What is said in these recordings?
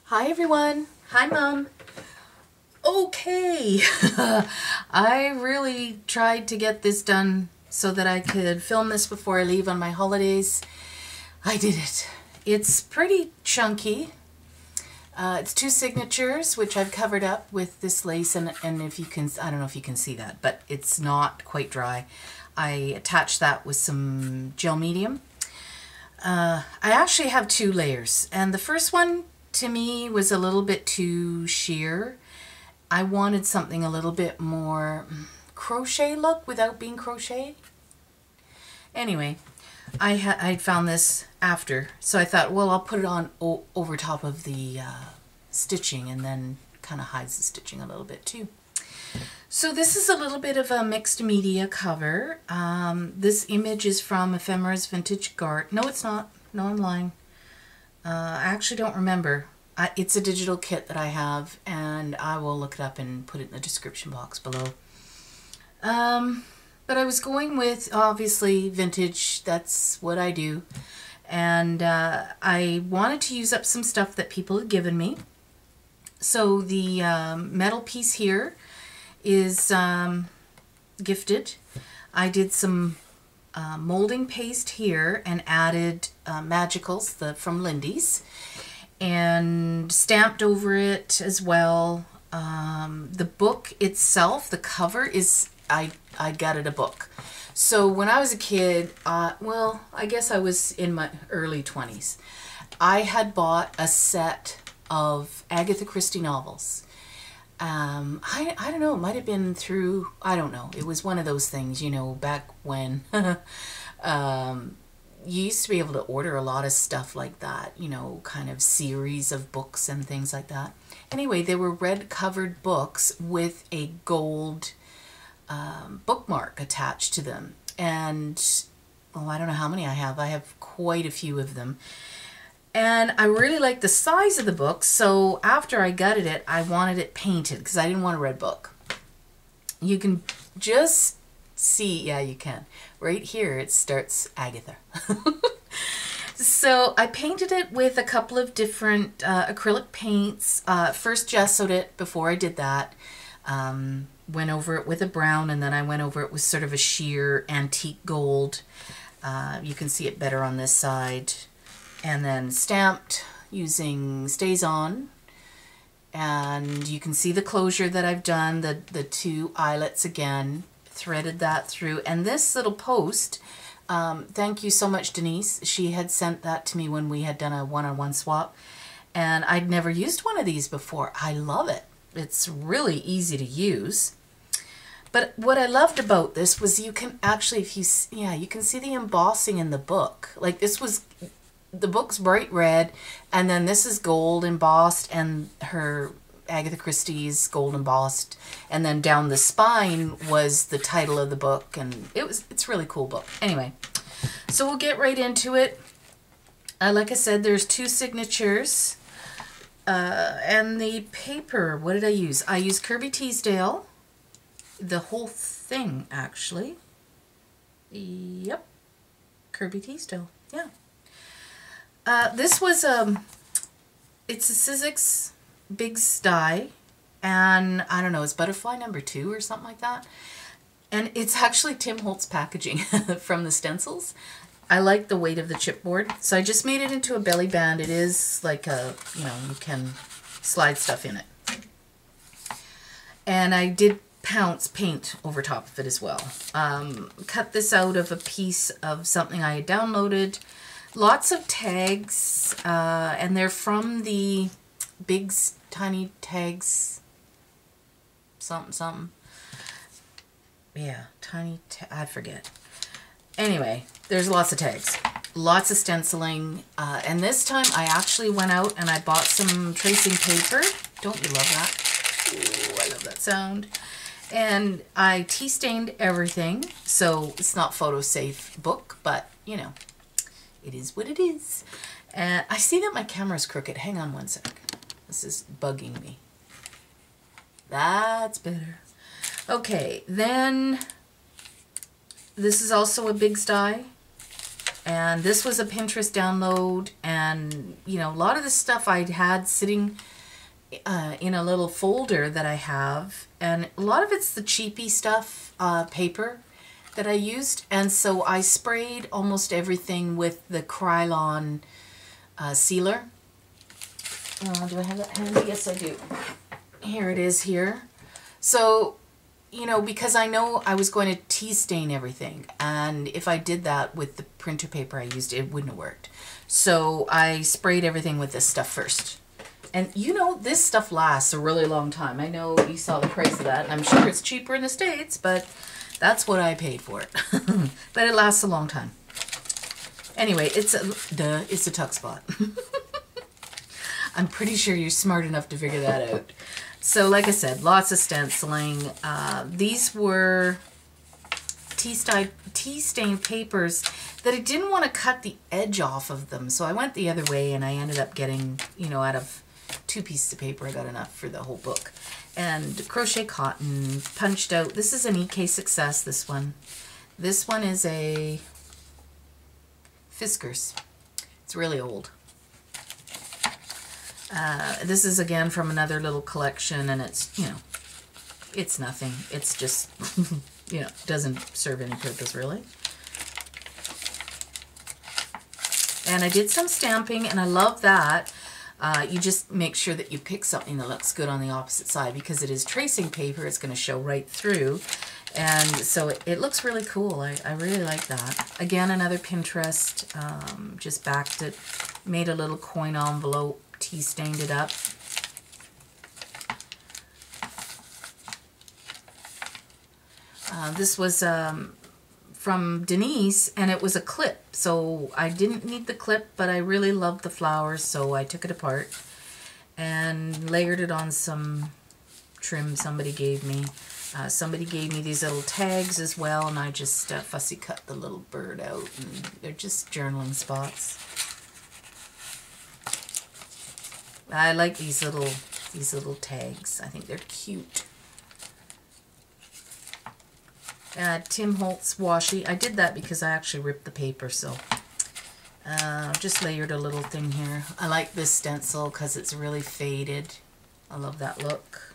Hi everyone. Hi Mom. Okay. I really tried to get this done so that I could film this before I leave on my holidays. I did it. It's pretty chunky. It's two signatures, which I've covered up with this lace, and if you can, I don't know if you can see that, but it's not quite dry. I attached that with some gel medium. I actually have two layers, and the first one to me was a little bit too sheer. I wanted something a little bit more crochet look without being crochet. Anyway, I found this after, so I thought, well, I'll put it on over top of the stitching, and then kind of hides the stitching a little bit too. So this is a little bit of a mixed media cover. This image is from Ephemera's Vintage Garden. No, it's not. No, I'm lying. I actually don't remember. It's a digital kit that I have, and I will look it up and put it in the description box below. But I was going with, obviously, vintage. That's what I do. And I wanted to use up some stuff that people had given me. So the metal piece here is gifted. I did some molding paste here and added Magicals from Lindy's and stamped over it as well. The book itself, the cover is, I gutted a book. So when I was a kid, well, I guess I was in my early 20s, I had bought a set of Agatha Christie novels. I don't know, it might have been through, I don't know, it was one of those things, you know, back when you used to be able to order a lot of stuff like that, you know, kind of series of books and things like that. Anyway, they were red covered books with a gold bookmark attached to them. And, oh, I don't know how many I have. I have quite a few of them. And I really liked the size of the book, so after I gutted it, I wanted it painted because I didn't want a red book. You can just see, yeah, you can. Right here it starts Agatha. So I painted it with a couple of different acrylic paints. First gessoed it before I did that. Went over it with a brown, and then I went over it with sort of a sheer antique gold. You can see it better on this side. And then stamped using StazOn. And you can see the closure that I've done, the two eyelets again, threaded that through. And this little post, thank you so much, Denise. She had sent that to me when we had done a one-on-one swap. And I'd never used one of these before. I love it. It's really easy to use. But what I loved about this was you can actually, if you, yeah, you can see the embossing in the book. Like this was, the book's bright red, and then this is gold embossed, and her Agatha Christie's gold embossed, and then down the spine was the title of the book, and it's a really cool book. Anyway, so we'll get right into it. Like I said, there's two signatures, and the paper, what did I use? I used Kirby Teasdale, the whole thing actually. Yep, Kirby Teasdale, yeah. This was it's a Sizzix Bigz die, and I don't know, it's butterfly number 2 or something like that. And it's actually Tim Holtz packaging from the stencils. I like the weight of the chipboard, so I just made it into a belly band. It is like a, you know, you can slide stuff in it. And I did paint over top of it as well. Cut this out of a piece of something I had downloaded. Lots of tags, and they're from the Bigz Tiny Tags, something. Yeah, I forget. Anyway, there's lots of tags, lots of stenciling, and this time I actually went out and I bought some tracing paper. Don't you love that? Ooh, I love that sound. And I tea stained everything, so it's not photo safe book, but you know, it is what it is. And I see that my camera's crooked. Hang on one sec. This is bugging me. That's better. Okay, then this is also a Bigz die. And this was a Pinterest download, and you know, a lot of the stuff I'd had sitting in a little folder that I have, and a lot of it's the cheapy stuff, paper that I used, and so I sprayed almost everything with the Krylon sealer. Do I have that handy? Yes, I do. Here it is here. So, you know, because I know I was going to tea stain everything, and if I did that with the printer paper I used, it wouldn't have worked. So I sprayed everything with this stuff first. And you know, this stuff lasts a really long time. I know you saw the price of that, and I'm sure it's cheaper in the States, but that's what I paid for it. But it lasts a long time. Anyway, it's a tuck spot. I'm pretty sure you're smart enough to figure that out. So like I said, lots of stenciling. These were tea stain papers that I didn't want to cut the edge off of them. So I went the other way, and I ended up getting, you know, out of 2 pieces of paper, I got enough for the whole book. And crochet cotton, punched out. This is an EK Success, this one. This one is a Fiskars. It's really old. This is again from another little collection, and it's, you know, it's nothing. It's just, you know, doesn't serve any purpose really. And I did some stamping, and I love that. You just make sure that you pick something that looks good on the opposite side, because it is tracing paper. It's going to show right through. And so it looks really cool. I really like that. Again, another Pinterest. Just backed it, made a little coin envelope, tea stained it up. This was from Denise, and it was a clip. So I didn't need the clip, but I really loved the flowers, so I took it apart and layered it on some trim somebody gave me. Somebody gave me these little tags as well, and I just fussy cut the little bird out, and they're just journaling spots. I like these little tags. I think they're cute. Tim Holtz washi. I did that because I actually ripped the paper, so just layered a little thing here. I like this stencil because it's really faded. I love that look.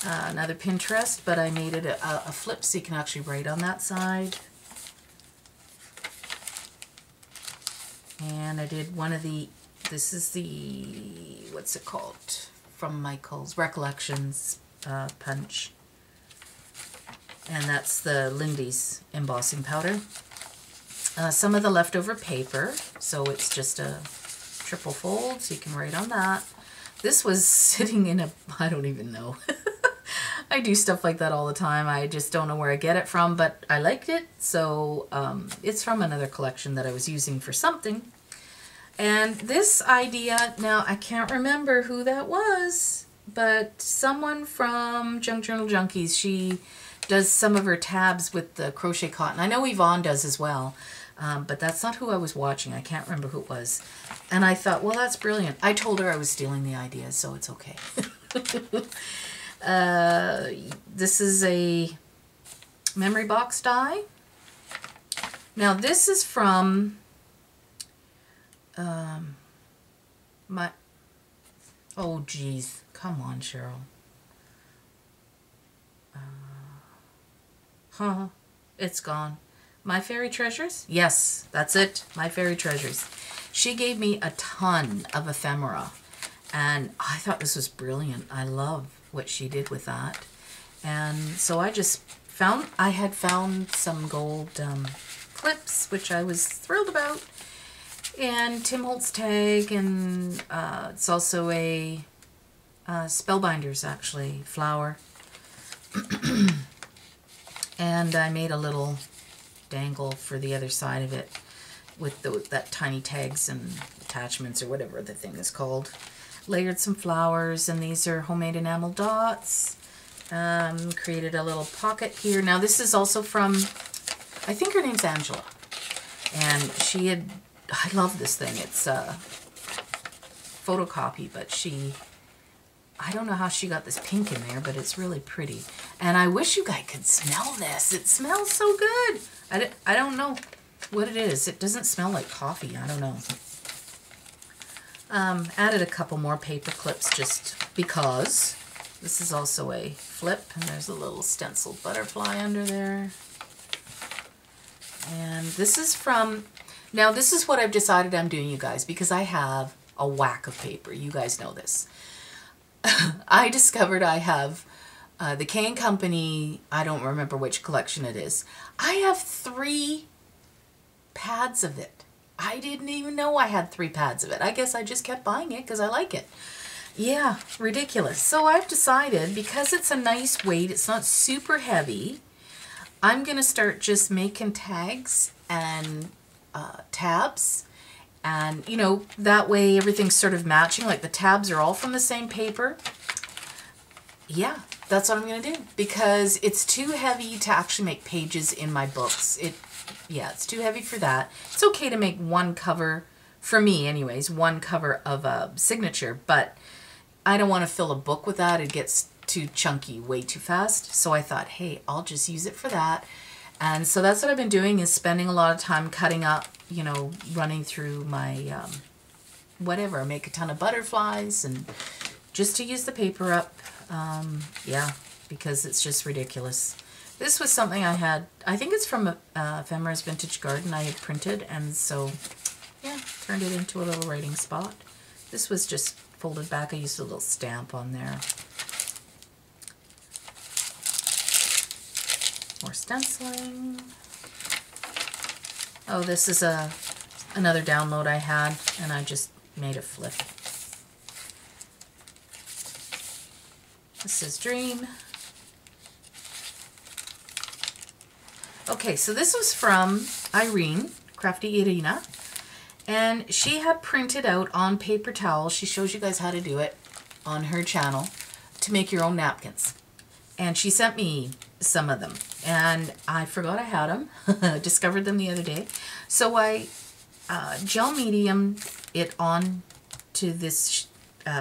Another Pinterest, but I made it a flip so you can actually write on that side. And I did one of the, this is the, what's it called? From Michael's Recollections punch. And that's the Lindy's embossing powder. Some of the leftover paper, so it's just a triple fold, so you can write on that. This was sitting in a, I don't even know. I do stuff like that all the time. I just don't know where I get it from, but I liked it, so it's from another collection that I was using for something. And this idea, now I can't remember who that was, but someone from Junk Journal Junkies, she does some of her tabs with the crochet cotton. I know Yvonne does as well, but that's not who I was watching. I can't remember who it was. And I thought, well, that's brilliant. I told her I was stealing the idea, so it's okay. This is a memory box die. Now this is from my, oh geez, come on, Cheryl. It's gone. My Fairy Treasures? Yes, that's it. My Fairy Treasures. She gave me a ton of ephemera, and I thought this was brilliant. I love what she did with that. And so I just found, I had found some gold clips, which I was thrilled about, and Tim Holtz tag, and it's also a Spellbinders, actually, flower. And I made a little dangle for the other side of it with that tiny tags and attachments, or whatever the thing is called. Layered some flowers, and these are homemade enamel dots. Created a little pocket here. Now this is also from, I think her name's Angela. And she had, I love this thing. It's a photocopy, but she I don't know how she got this pink in there, but it's really pretty. And I wish you guys could smell this. It smells so good. I don't know what it is. It doesn't smell like coffee. I don't know. Added a couple more paper clips just because. This is also a flip, and there's a little stenciled butterfly under there. And this is from, now this is what I've decided I'm doing, you guys, because I have a whack of paper. You guys know this. I discovered I have the K & Company, I don't remember which collection it is. I have 3 pads of it. I didn't even know I had 3 pads of it. I guess I just kept buying it because I like it. Yeah, ridiculous. So I've decided, because it's a nice weight, it's not super heavy, I'm going to start just making tags and tabs. And, you know, that way everything's sort of matching. Like the tabs are all from the same paper. Yeah, that's what I'm going to do. Because it's too heavy to actually make pages in my books. Yeah, it's too heavy for that. It's okay to make one cover, for me anyways, one cover of a signature. But I don't want to fill a book with that. It gets too chunky way too fast. So I thought, hey, I'll just use it for that. And so that's what I've been doing, is spending a lot of time cutting up, you know, running through my whatever, make a ton of butterflies and just to use the paper up. Yeah, because it's just ridiculous. This was something I had, I think it's from Ephemera's Vintage Garden I had printed, and so yeah, turned it into a little writing spot. This was just folded back. I used a little stamp on there. More stenciling. Oh, this is another download I had, and I just made a flip. This is Dream. Okay, so this was from Irene, Crafty Irina, and she had printed out on paper towels, she shows you guys how to do it on her channel, to make your own napkins. And she sent me some of them, and I forgot I had them. Discovered them the other day. So I gel medium it on to this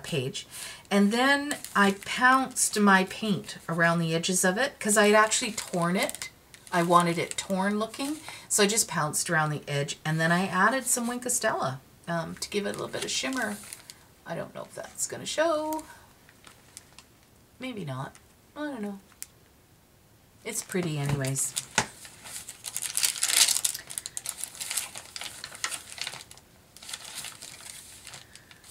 page, and then I pounced my paint around the edges of it because I had actually torn it. I wanted it torn looking, so I just pounced around the edge, and then I added some Wink of Stella to give it a little bit of shimmer. I don't know if that's going to show. Maybe not. I don't know. It's pretty anyways.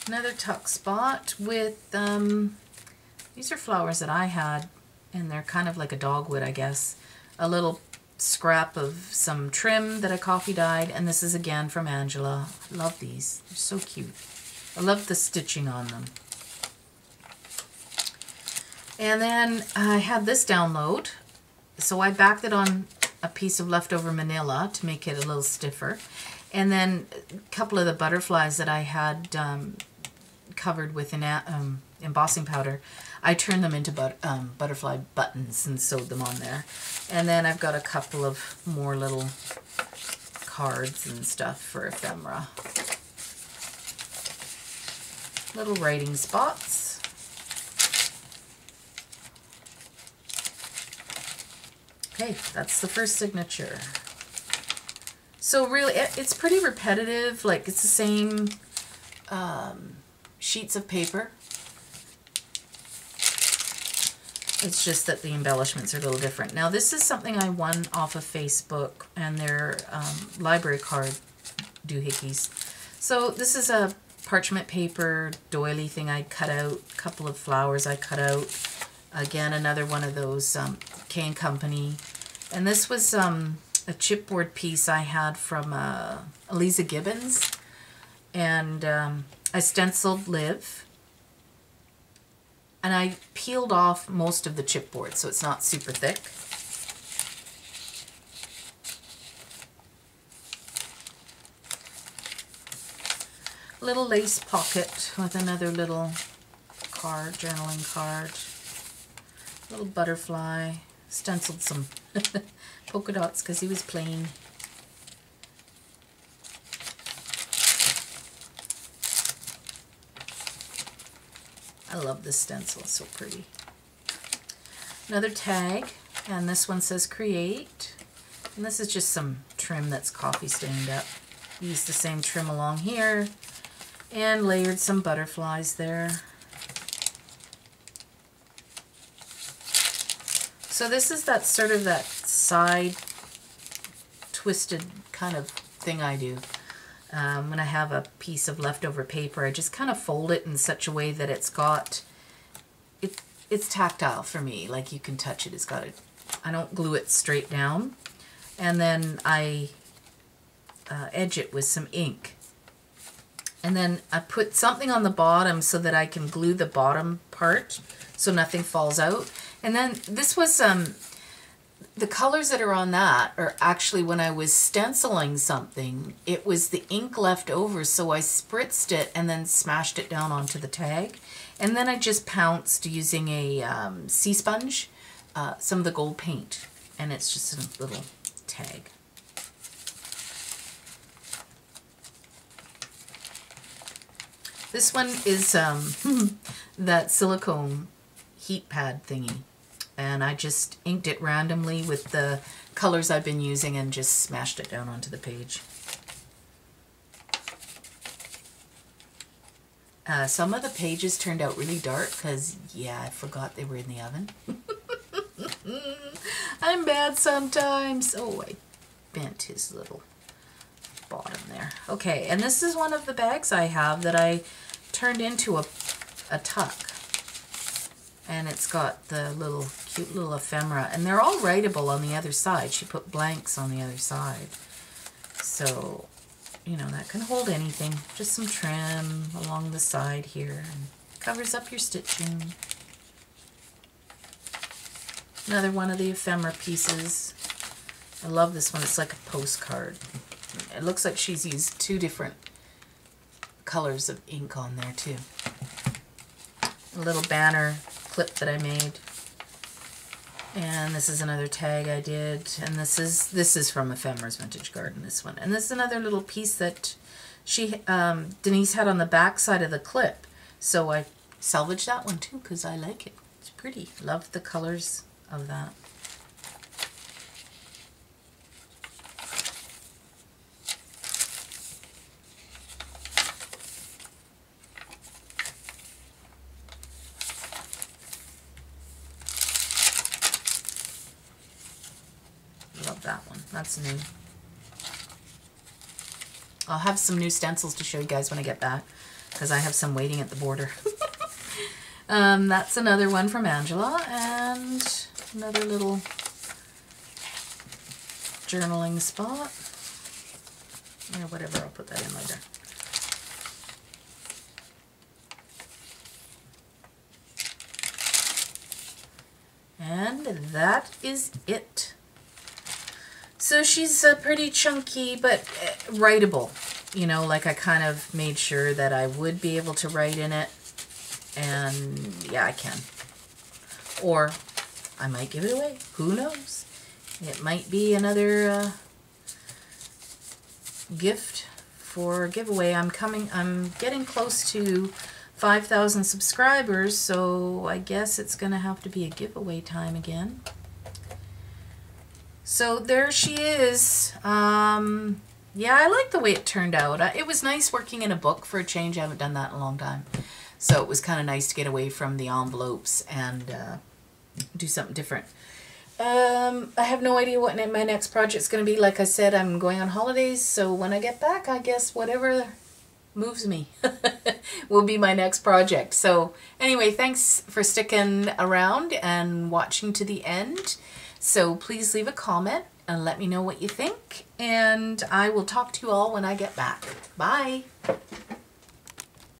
Another tuck spot with, these are flowers that I had, and they're kind of like a dogwood, I guess. A little scrap of some trim that I coffee dyed, and this is again from Angela. I love these. They're so cute. I love the stitching on them. And then I had this download, so I backed it on a piece of leftover manila to make it a little stiffer. And then a couple of the butterflies that I had covered with an embossing powder, I turned them into butterfly buttons and sewed them on there. And then I've got a couple of more little cards and stuff for ephemera. Little writing spots. Okay, that's the first signature. So really, it's pretty repetitive. Like, it's the same sheets of paper. It's just that the embellishments are a little different. Now, this is something I won off of Facebook, and they're library card doohickeys. So this is a parchment paper doily thing I cut out, a couple of flowers I cut out. Again, another one of those K & Company. And this was a chipboard piece I had from Eliza Gibbons. And I stenciled Liv. And I peeled off most of the chipboard, so it's not super thick. Little lace pocket with another little card, journaling card. Little butterfly. Stenciled some polka dots because he was plain. I love this stencil, it's so pretty. Another tag, and this one says create. And this is just some trim that's coffee stained up. Used the same trim along here and layered some butterflies there. So this is that sort of that side twisted kind of thing I do. When I have a piece of leftover paper, I just kind of fold it in such a way that it's tactile for me, like you can touch it. I don't glue it straight down, and then I edge it with some ink, and then I put something on the bottom so that I can glue the bottom part so nothing falls out. And then this was the colors that are on that are actually when I was stenciling something, it was the ink left over, so I spritzed it and then smashed it down onto the tag. And then I just pounced using a sea sponge, some of the gold paint, and it's just a little tag. This one is that silicone heat pad thingy. And I just inked it randomly with the colors I've been using and just smashed it down onto the page. Some of the pages turned out really dark because, yeah, I forgot they were in the oven. I'm bad sometimes. Oh, I bent his little bottom there. Okay, and this is one of the bags I have that I turned into a tuck. And it's got the little cute little ephemera, and they're all writable on the other side. She put blanks on the other side. So, you know, that can hold anything. Just some trim along the side here, and covers up your stitching. Another one of the ephemera pieces. I love this one. It's like a postcard. It looks like she's used 2 different colors of ink on there too. A little banner clip that I made, and this is another tag I did, and this is from Ephemera's Vintage Garden, this one. And this is another little piece that she Denise had on the back side of the clip, so I salvaged that one too because I like it. It's pretty. Love the colors of that. Love that one. That's new. I'll have some new stencils to show you guys when I get back because I have some waiting at the border. That's another one from Angela, and another little journaling spot. Or whatever, I'll put that in later. And that is it. So she's pretty chunky, but writable. You know, like I kind of made sure that I would be able to write in it. And yeah, I can. Or I might give it away. Who knows? It might be another gift for a giveaway. I'm getting close to 5,000 subscribers, so I guess it's going to have to be a giveaway time again. So there she is. Yeah, I like the way it turned out. It was nice working in a book for a change. I haven't done that in a long time. So it was kind of nice to get away from the envelopes and do something different. I have no idea what my next project's going to be. Like I said, I'm going on holidays, so when I get back, I guess whatever moves me will be my next project. So anyway, thanks for sticking around and watching to the end. So please leave a comment and let me know what you think, and I will talk to you all when I get back. Bye!